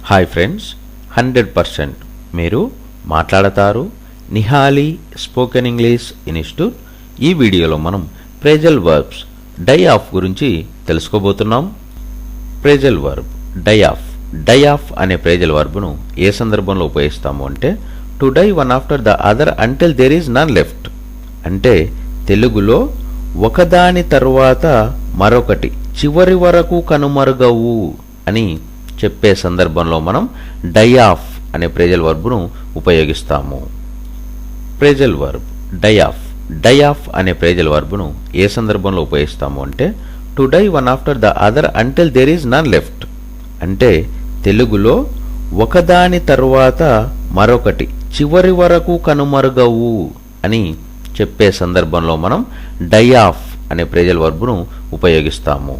Hi friends, 100% మీరు మాట్లాడతారు Nihali spoken English institute. ఈ వీడియోలో మనం ప్రేజల్ వర్బ్స్ డై ఆఫ్ గురించి తెలుసుకోబోతున్నాం. ప్రేజల్ వర్బ్ డై ఆఫ్ అనే ప్రేజల్ వర్బ్ను ఏ సందర్భంలో ఉపయోగిస్తాము అంటే to die one after the other until there is none left. అంటే తెలుగులో ఒకదాని తరువాత మరొకటి చివరి వరకు కనుమరుగవు అని చెప్పే సందర్భంలో మనం డై ఆఫ్ అనే ప్రేజల్ వర్బ్ను ఉపయోగిస్తాము. ప్రేజల్ వర్బ్ డై ఆఫ్ అనే ప్రేజల్ వర్బ్ను ఏ సందర్భంలో ఉపయోగిస్తాము అంటే to die one after the other until there is none left. అంటే తెలుగులో ఒకదాని తరువాత మరొకటి చివరి వరకు కనుమరుగవు అని చెప్పే సందర్భంలో మనం డై ఆఫ్ అనే ప్రేజల్ వర్బ్ను ఉపయోగిస్తాము.